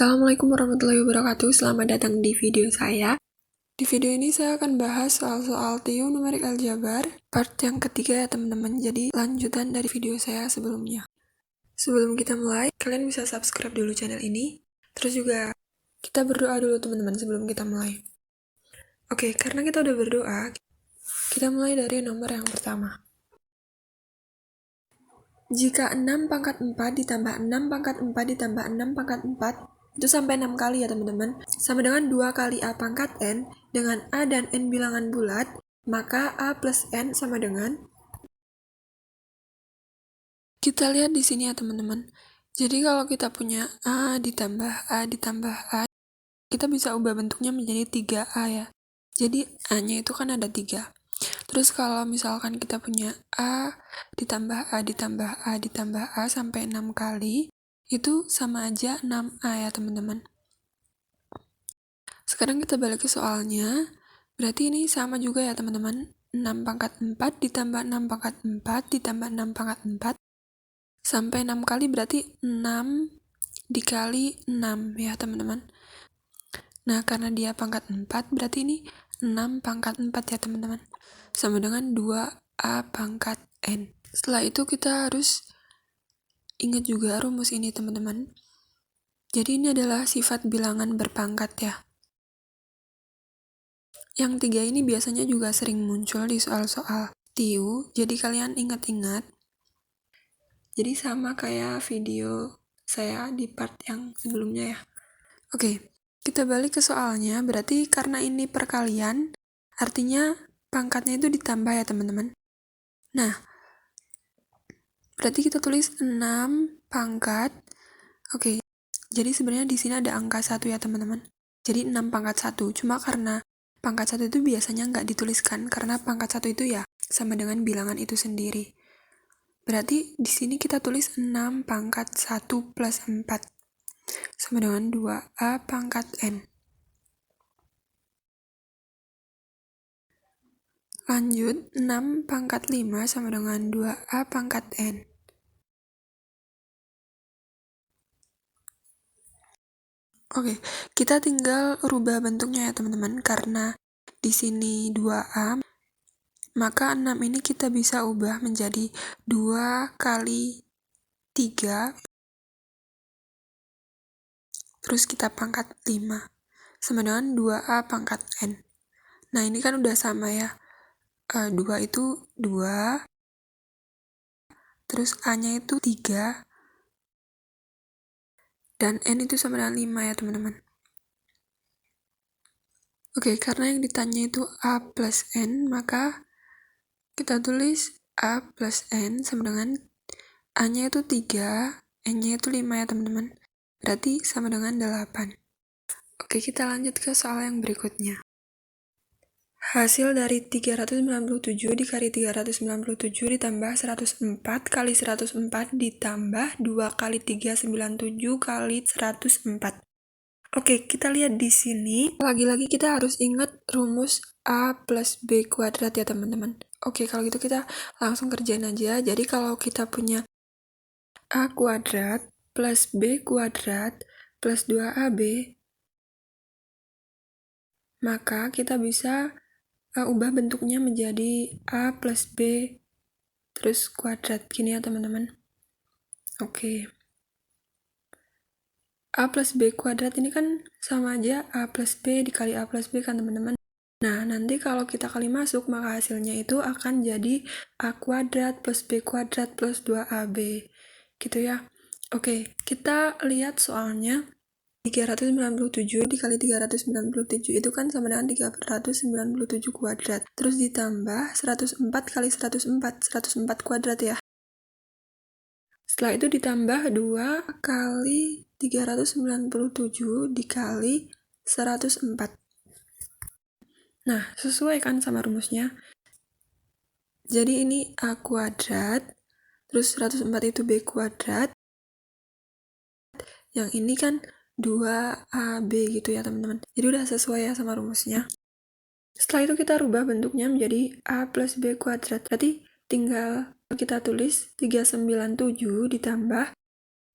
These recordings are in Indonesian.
Assalamualaikum warahmatullahi wabarakatuh, selamat datang di video saya. Di video ini saya akan bahas soal-soal TIU numerik aljabar, part yang ketiga ya teman-teman, jadi lanjutan dari video saya sebelumnya. Sebelum kita mulai, kalian bisa subscribe dulu channel ini, terus juga kita berdoa dulu teman-teman sebelum kita mulai. Oke, karena kita udah berdoa, kita mulai dari nomor yang pertama. Jika 6 pangkat 4 ditambah 6 pangkat 4 ditambah 6 pangkat 4, itu sampai 6 kali ya teman-teman, sama dengan 2 kali A pangkat N dengan A dan N bilangan bulat, maka A plus N sama dengan, kita lihat di sini ya teman-teman. Jadi kalau kita punya A ditambah A ditambah A, kita bisa ubah bentuknya menjadi 3A ya. Jadi A-nya itu kan ada 3. Terus kalau misalkan kita punya A ditambah A ditambah A ditambah A sampai 6 kali, itu sama aja 6A ya teman-teman. Sekarang kita balik ke soalnya, berarti ini sama juga ya teman-teman. 6 pangkat 4 ditambah 6 pangkat 4 ditambah 6 pangkat 4 sampai 6 kali berarti 6 dikali 6 ya teman-teman. Nah karena dia pangkat 4 berarti ini 6 pangkat 4 ya teman-teman, sama dengan 2A pangkat N. Setelah itu kita harus ingat juga rumus ini teman-teman. Jadi ini adalah sifat bilangan berpangkat ya. Yang 3 ini biasanya juga sering muncul di soal-soal TIU, jadi kalian ingat-ingat. Jadi sama kayak video saya di part yang sebelumnya ya. Oke, kita balik ke soalnya, berarti karena ini perkalian, artinya pangkatnya itu ditambah ya teman-teman. Nah, berarti kita tulis 6 pangkat, oke, jadi sebenarnya di sini ada angka 1 ya teman-teman. Jadi 6 pangkat 1, cuma karena pangkat 1 itu biasanya nggak dituliskan, karena pangkat 1 itu ya sama dengan bilangan itu sendiri. Berarti di sini kita tulis 6 pangkat 1 plus 4, sama dengan 2A pangkat N. Lanjut, 6 pangkat 5 sama dengan 2A pangkat N. Oke, kita tinggal rubah bentuknya ya teman-teman, karena di sini 2A, maka 6 ini kita bisa ubah menjadi 2 kali 3, terus kita pangkat 5, sama dengan 2A pangkat N. Nah ini kan udah sama ya, 2 itu 2, terus A-nya itu 3, dan N itu sama dengan 5 ya teman-teman. Oke, karena yang ditanya itu A plus N, maka kita tulis A plus N sama dengan A-nya itu 3, N-nya itu 5 ya teman-teman. Berarti sama dengan 8. Oke, kita lanjut ke soal yang berikutnya. Hasil dari 397 dikali 397 ditambah 104 kali 104 ditambah 2 kali 397 kali 104. Oke, kita lihat di sini. Lagi-lagi kita harus ingat rumus A plus B kuadrat ya teman-teman. Oke, kalau gitu kita langsung kerjain aja. Jadi kalau kita punya A kuadrat plus B kuadrat plus 2AB, maka kita bisa ubah bentuknya menjadi A plus B terus kuadrat gini ya teman-teman. Oke, A plus B kuadrat ini kan sama aja A plus B dikali A plus B kan teman-teman. Nah nanti kalau kita kali masuk maka hasilnya itu akan jadi A kuadrat plus B kuadrat plus 2AB gitu ya. Oke, kita lihat soalnya. 397 dikali 397 itu kan sama dengan 397 kuadrat. Terus ditambah 104 kali 104, 104 kuadrat ya. Setelah itu ditambah 2 kali 397 dikali 104. Nah, sesuai kan sama rumusnya. Jadi ini A kuadrat, terus 104 itu B kuadrat. Yang ini kan 2AB gitu ya teman-teman. Jadi udah sesuai ya sama rumusnya. Setelah itu kita rubah bentuknya menjadi A plus B kuadrat. Berarti tinggal kita tulis 397 ditambah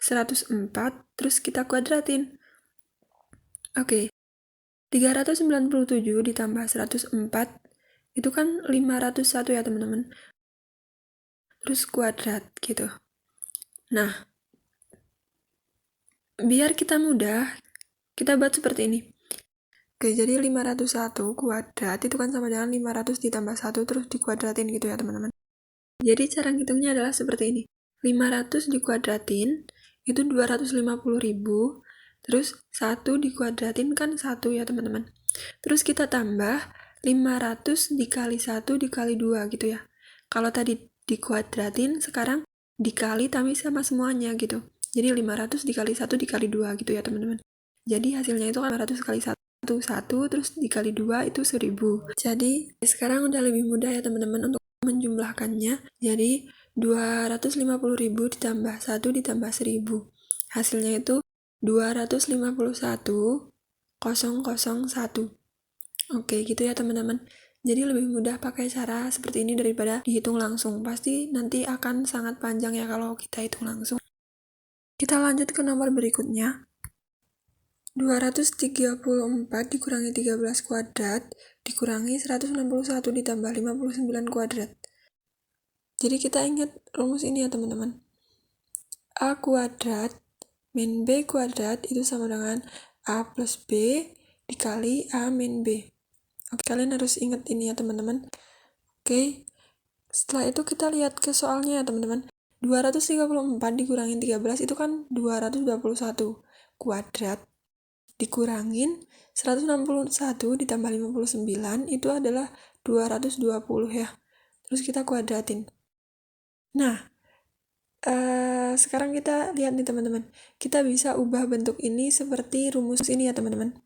104, terus kita kuadratin. Oke, 397 ditambah 104 itu kan 501 ya teman-teman. Terus kuadrat gitu. Nah, biar kita mudah, kita buat seperti ini. Oke, jadi 501 kuadrat itu kan sama dengan 500 ditambah 1 terus dikuadratin gitu ya teman-teman. Jadi cara ngitungnya adalah seperti ini. 500 dikuadratin itu 250.000, terus 1 dikuadratin kan 1 ya teman-teman. Terus kita tambah 500 dikali 1 dikali 2 gitu ya. Kalau tadi dikuadratin, sekarang dikali tapi sama semuanya gitu. Jadi 500 dikali 1 dikali 2 gitu ya teman-teman. Jadi hasilnya itu kan 500 kali 1, 1 terus dikali 2 itu 1000. Jadi sekarang udah lebih mudah ya teman-teman untuk menjumlahkannya. Jadi 250.000 ditambah 1 ditambah 1000. Hasilnya itu 251.001. Oke, gitu ya teman-teman. Jadi lebih mudah pakai cara seperti ini daripada dihitung langsung. Pasti nanti akan sangat panjang ya kalau kita hitung langsung. Kita lanjut ke nomor berikutnya. 234 dikurangi 13 kuadrat dikurangi 161 ditambah 59 kuadrat. Jadi kita ingat rumus ini ya teman-teman. A kuadrat min B kuadrat itu sama dengan A plus B dikali A min B. Oke, kalian harus ingat ini ya teman-teman. Oke, setelah itu kita lihat ke soalnya ya teman-teman. 234 dikurangi 13 itu kan 221 kuadrat dikurangin 161 ditambah 59 itu adalah 220 ya. Terus kita kuadratin. Nah, sekarang kita lihat nih teman-teman. Kita bisa ubah bentuk ini seperti rumus ini ya teman-teman.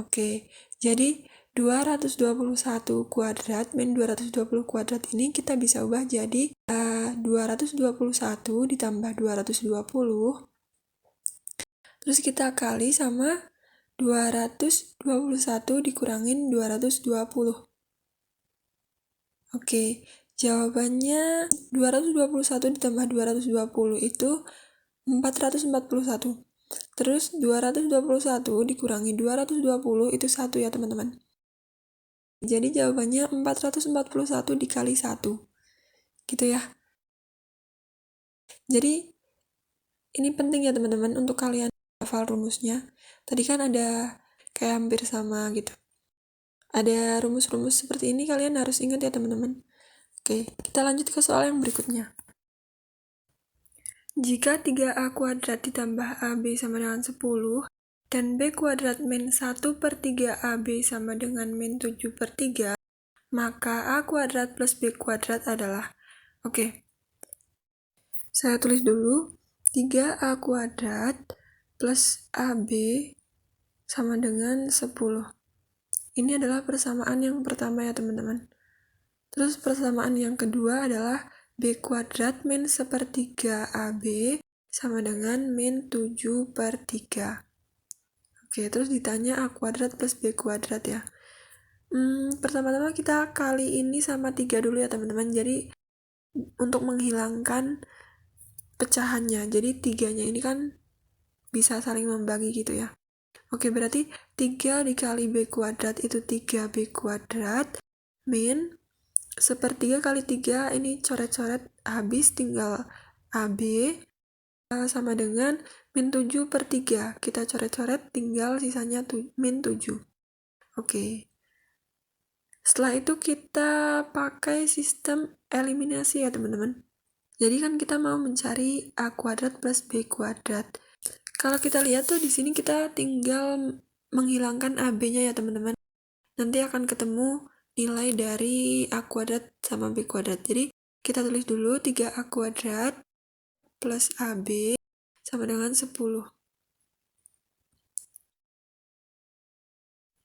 Oke, jadi 221 kuadrat min 220 kuadrat ini kita bisa ubah jadi 221 ditambah 220 terus kita kali sama 221 dikurangin 220. Oke, jawabannya 221 ditambah 220 itu 441. Terus 221 dikurangi 220 itu 1 ya teman-teman. Jadi jawabannya 441 dikali 1. Gitu ya. Jadi ini penting ya teman-teman untuk kalian hafal rumusnya. Tadi kan ada kayak hampir sama gitu. Ada rumus-rumus seperti ini kalian harus ingat ya teman-teman. Oke, kita lanjut ke soal yang berikutnya. Jika 3A kuadrat ditambah AB sama dengan 10, dan B kuadrat min 1 per 3 AB sama dengan min 7 per 3, maka A kuadrat plus B kuadrat adalah, oke, saya tulis dulu, 3A kuadrat plus AB sama dengan 10. Ini adalah persamaan yang pertama ya teman-teman. Terus persamaan yang kedua adalah B kuadrat min 1/3 AB sama dengan min 7 per 3. Oke, terus ditanya A kuadrat plus B kuadrat ya. Pertama-tama kita kali ini sama 3 dulu ya teman-teman. Jadi untuk menghilangkan pecahannya. Jadi 3-nya ini kan bisa saling membagi gitu ya. Oke, berarti 3 dikali B kuadrat itu 3B kuadrat min 1/3 kali 3 ini coret-coret habis tinggal AB sama dengan min 7 per 3. Kita coret-coret tinggal sisanya min 7. Oke. Setelah itu kita pakai sistem eliminasi ya teman-teman. Jadi kan kita mau mencari A kuadrat plus B kuadrat. Kalau kita lihat tuh di sini kita tinggal menghilangkan AB-nya ya teman-teman. Nanti akan ketemu nilai dari A kuadrat sama B kuadrat. Jadi kita tulis dulu 3A kuadrat plus AB sama dengan 10.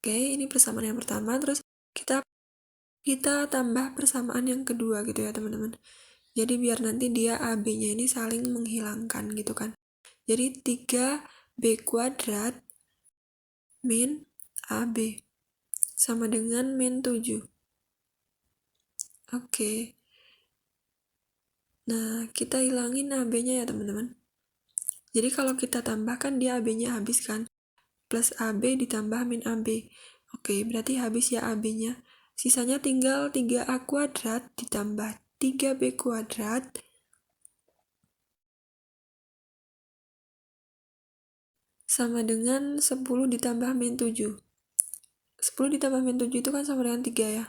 Oke, ini persamaan yang pertama. Terus kita tambah persamaan yang kedua gitu ya teman-teman. Jadi biar nanti dia AB-nya ini saling menghilangkan gitu kan. Jadi 3B kuadrat min AB sama dengan min 7. Oke. Nah, kita hilangin AB-nya ya teman-teman. Jadi kalau kita tambahkan dia AB-nya habis kan. plus AB ditambah min AB. Oke, berarti habis ya AB-nya. Sisanya tinggal 3A kuadrat ditambah 3B kuadrat sama dengan 10 ditambah min 7. 10 ditambah min 7 itu kan sama dengan 3 ya.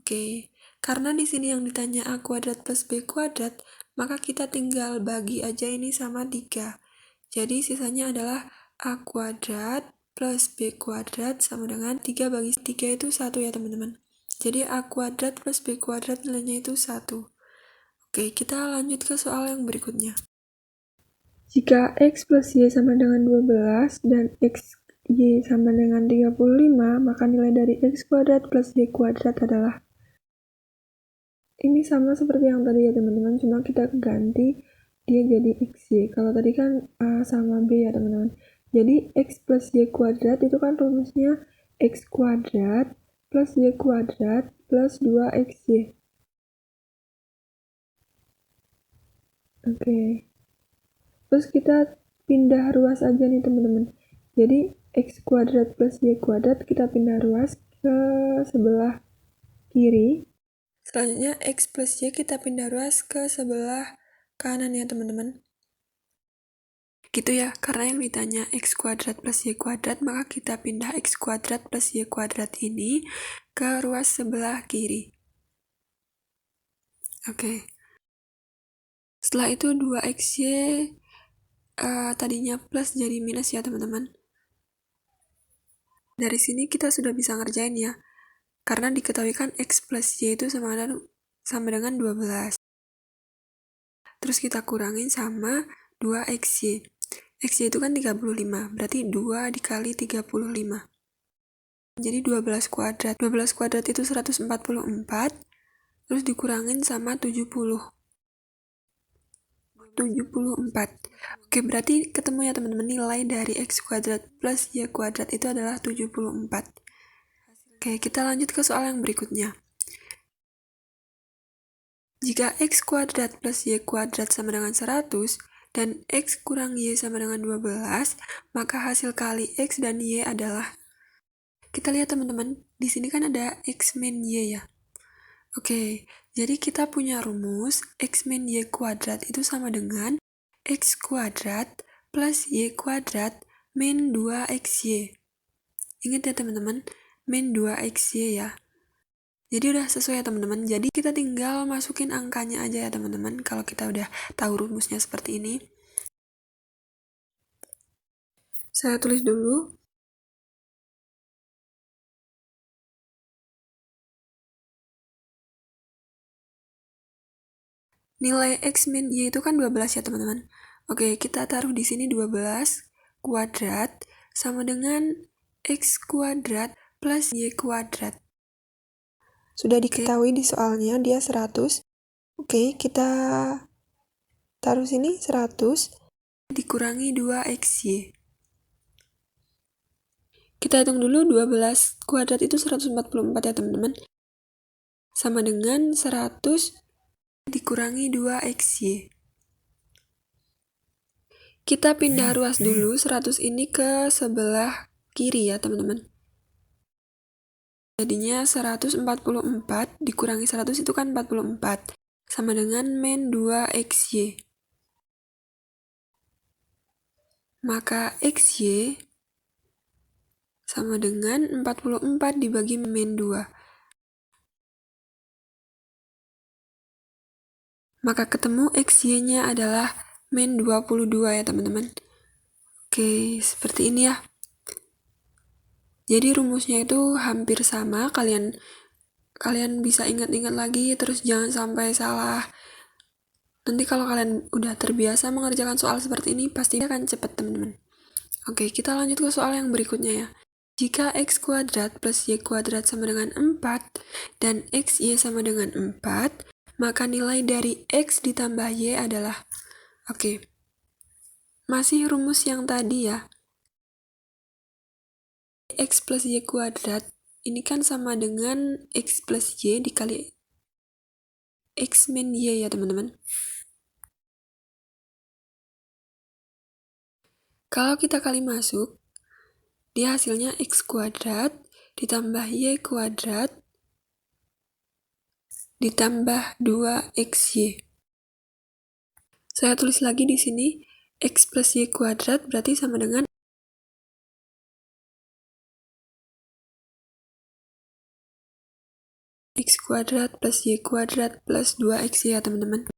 Oke, karena di sini yang ditanya A kuadrat plus B kuadrat, maka kita tinggal bagi aja ini sama 3. Jadi sisanya adalah A kuadrat plus B kuadrat sama dengan 3 bagi 3 itu 1 ya teman-teman. Jadi A kuadrat plus B kuadrat nilainya itu 1. Oke, kita lanjut ke soal yang berikutnya. Jika X plus Y sama dengan 12 dan X Y sama dengan 35, maka nilai dari X kuadrat plus Y kuadrat adalah. Ini sama seperti yang tadi ya teman-teman, cuma kita ganti dia jadi XY. Kalau tadi kan A sama B ya teman-teman. Jadi X plus Y kuadrat itu kan rumusnya X kuadrat plus Y kuadrat plus 2XY. Oke. Terus kita pindah ruas aja nih teman-teman. Jadi X kuadrat plus Y kuadrat kita pindah ruas ke sebelah kiri. Selanjutnya X plus Y kita pindah ruas ke sebelah kanan ya teman-teman. Gitu ya, karena yang ditanya X kuadrat plus Y kuadrat, maka kita pindah X kuadrat plus Y kuadrat ini ke ruas sebelah kiri. Oke. Setelah itu 2XY tadinya plus jadi minus ya teman-teman. Dari sini kita sudah bisa ngerjain ya. Karena diketahui kan X plus Y itu sama dengan 12. Terus kita kurangin sama 2XY. XY itu kan 35, berarti 2 dikali 35. Jadi 12 kuadrat. 12 kuadrat itu 144, terus dikurangin sama 70. 74. Oke, berarti ketemu ya teman-teman, nilai dari X kuadrat plus Y kuadrat itu adalah 74. Oke, kita lanjut ke soal yang berikutnya. Jika X kuadrat plus Y kuadrat sama dengan 100, dan X kurang Y sama dengan 12, maka hasil kali X dan Y adalah. Kita lihat teman-teman, di sini kan ada X min Y ya. Oke, jadi kita punya rumus X min Y kuadrat itu sama dengan X kuadrat plus Y kuadrat min 2XY. Ingat ya teman-teman, min 2XY ya. Jadi udah sesuai ya teman-teman. Jadi kita tinggal masukin angkanya aja ya teman-teman. Kalau kita udah tahu rumusnya seperti ini. Saya tulis dulu. Nilai X min Y itu kan 12 ya teman-teman. Oke, kita taruh di sini 12 kuadrat sama dengan X kuadrat plus Y kuadrat. Sudah diketahui di soalnya dia 100. Oke, kita taruh sini 100 dikurangi 2XY. Kita hitung dulu 12 kuadrat itu 144 ya teman-teman. Sama dengan 100 dikurangi 2XY. Kita pindah ruas dulu 100 ini ke sebelah kiri ya teman-teman. Jadinya 144 dikurangi 100 itu kan 44. Sama dengan min 2XY. Maka XY sama dengan 44 dibagi min 2. Maka ketemu XY-nya adalah min 22 ya teman-teman. Oke, seperti ini ya. Jadi rumusnya itu hampir sama, kalian bisa ingat-ingat lagi, terus jangan sampai salah. Nanti kalau kalian udah terbiasa mengerjakan soal seperti ini, pasti akan cepat teman-teman. Oke, kita lanjut ke soal yang berikutnya ya. Jika X kuadrat plus Y kuadrat sama dengan 4, dan XY sama dengan 4, maka nilai dari X ditambah Y adalah. Oke, masih rumus yang tadi ya. X plus Y kuadrat ini kan sama dengan X plus Y dikali X min Y ya teman-teman. Kalau kita kali masuk, dia hasilnya x kuadrat ditambah y kuadrat ditambah 2xy. Saya tulis lagi di sini, x plus y kuadrat berarti sama dengan x kuadrat plus y kuadrat plus 2xy ya teman-teman.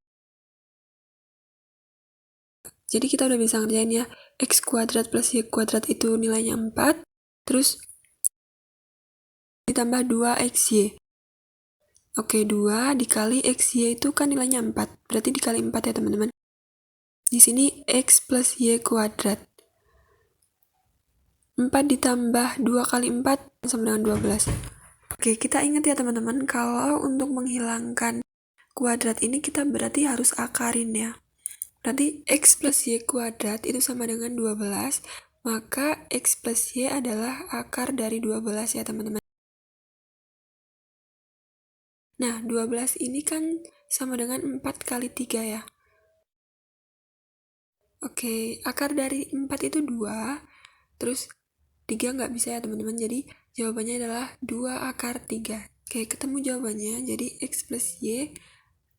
Jadi kita udah bisa ngerjain ya, x kuadrat plus y kuadrat itu nilainya 4, terus ditambah 2xy. Oke, 2 dikali xy itu kan nilainya 4, berarti dikali 4 ya teman-teman. Di sini x plus y kuadrat. 4 ditambah 2 kali 4 sama dengan 12. Oke, kita ingat ya teman-teman, kalau untuk menghilangkan kuadrat ini kita berarti harus akarin ya. Berarti x plus y kuadrat itu sama dengan 12, maka x plus y adalah akar dari 12 ya teman-teman. Nah, 12 ini kan sama dengan 4 kali 3 ya. Oke, akar dari 4 itu 2, terus 3 nggak bisa ya teman-teman, jadi jawabannya adalah 2 akar 3. Oke, ketemu jawabannya, jadi x plus y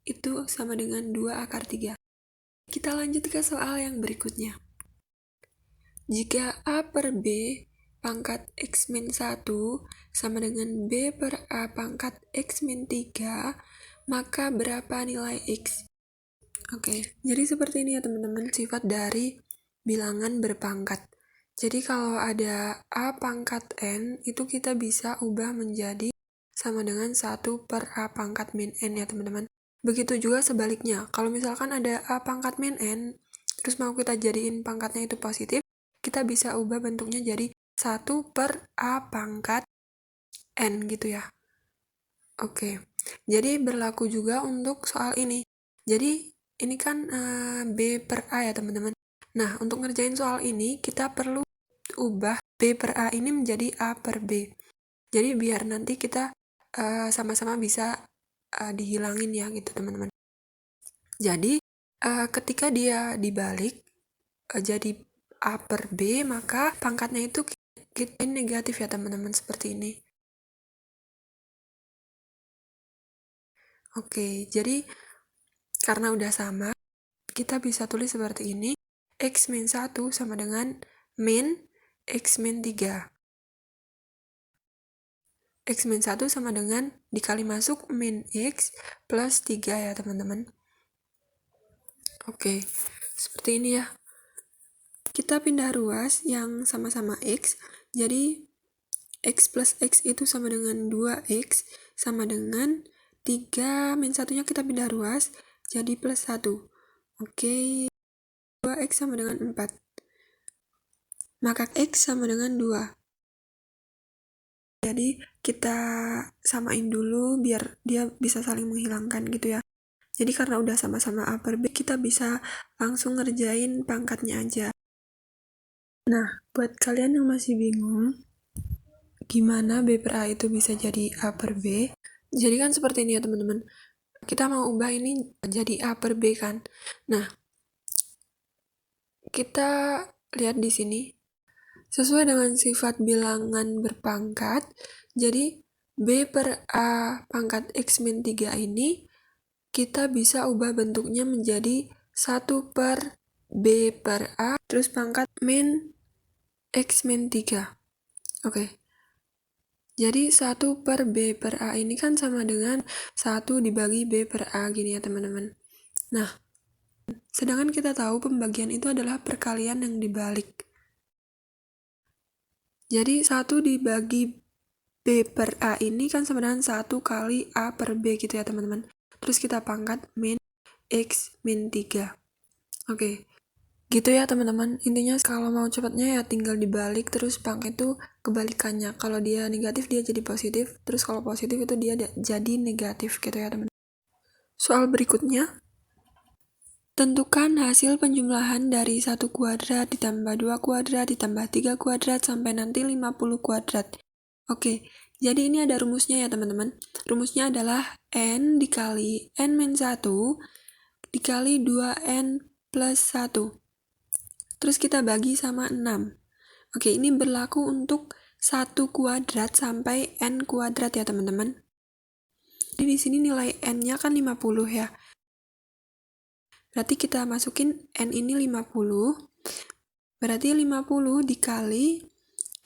itu sama dengan 2 akar 3. Kita lanjut ke soal yang berikutnya. Jika A per B pangkat X min 1 sama dengan B per A pangkat X min 3, maka berapa nilai X? Oke, jadi seperti ini ya teman-teman, sifat dari bilangan berpangkat. Jadi kalau ada A pangkat N, itu kita bisa ubah menjadi sama dengan 1 per A pangkat min N ya teman-teman. Begitu juga sebaliknya, kalau misalkan ada A pangkat min N, terus mau kita jadiin pangkatnya itu positif, kita bisa ubah bentuknya jadi 1 per A pangkat N gitu ya. Oke, jadi berlaku juga untuk soal ini. Jadi ini kan B per A ya teman-teman. Nah, untuk ngerjain soal ini, kita perlu ubah B per A ini menjadi A per B. Jadi biar nanti kita sama-sama bisa dihilangin ya gitu teman-teman. Jadi ketika dia dibalik jadi A per B, maka pangkatnya itu kita negatif ya teman-teman, seperti ini. Oke, jadi karena udah sama, kita bisa tulis seperti ini, x min 1 sama dengan min x min 3. X min 1 sama dengan dikali masuk min X plus 3 ya teman-teman. Oke, seperti ini ya. Kita pindah ruas yang sama-sama X, jadi X plus X itu sama dengan 2X, sama dengan 3 min 1-nya kita pindah ruas, jadi plus 1. Oke, 2X sama dengan 4. Maka X sama dengan 2. Jadi kita samain dulu biar dia bisa saling menghilangkan gitu ya. Jadi karena udah sama-sama A per B, kita bisa langsung ngerjain pangkatnya aja. Nah, buat kalian yang masih bingung, gimana B per A itu bisa jadi A per B? Jadi kan seperti ini ya teman-teman. Kita mau ubah ini jadi A per B kan. Nah, kita lihat di sini. Sesuai dengan sifat bilangan berpangkat, jadi B per A pangkat X min 3 ini kita bisa ubah bentuknya menjadi 1 per B per A terus pangkat min X min 3. Oke. Jadi 1 per B per A ini kan sama dengan 1 dibagi B per A gini ya teman-teman. Nah, sedangkan kita tahu pembagian itu adalah perkalian yang dibalik. Jadi 1 dibagi B per A ini kan sama dengan 1 kali A per B gitu ya teman-teman. Terus kita pangkat min X min 3. Oke, gitu ya teman-teman. Intinya kalau mau cepatnya ya tinggal dibalik, terus pangkat itu kebalikannya. Kalau dia negatif dia jadi positif, terus kalau positif itu dia jadi negatif gitu ya teman-teman. Soal berikutnya, tentukan hasil penjumlahan dari 1 kuadrat ditambah 2 kuadrat ditambah 3 kuadrat sampai nanti 50 kuadrat. Oke, jadi ini ada rumusnya ya teman-teman. Rumusnya adalah N dikali N-1 dikali 2N plus 1. Terus kita bagi sama 6. Oke, ini berlaku untuk 1 kuadrat sampai n kuadrat ya teman-teman. Jadi di sini nilai n-nya kan 50 ya. Berarti kita masukin n ini 50. Berarti 50 dikali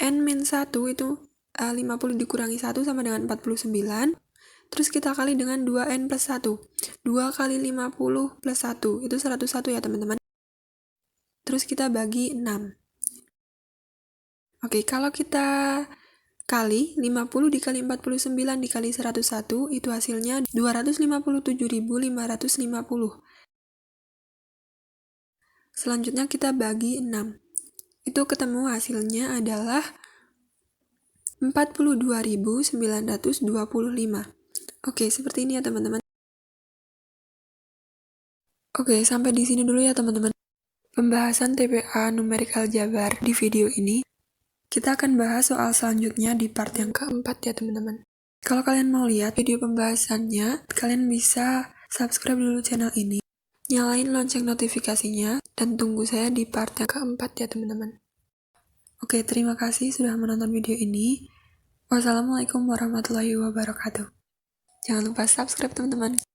n-1 itu 50 dikurangi 1 sama dengan 49. Terus kita kali dengan 2n plus 1. 2 kali 50 plus 1 itu 101 ya teman-teman. Terus kita bagi 6. Oke, kalau kita kali 50 dikali 49 dikali 101 itu hasilnya 257.550. Selanjutnya kita bagi 6. Itu ketemu hasilnya adalah 42.925. Oke, seperti ini ya teman-teman. Oke, sampai di sini dulu ya teman-teman. Pembahasan TPA numerik aljabar di video ini. Kita akan bahas soal selanjutnya di part yang keempat ya teman-teman. Kalau kalian mau lihat video pembahasannya, kalian bisa subscribe dulu channel ini, nyalain lonceng notifikasinya, dan tunggu saya di part yang keempat ya teman-teman. Oke, terima kasih sudah menonton video ini. Wassalamualaikum warahmatullahi wabarakatuh. Jangan lupa subscribe teman-teman.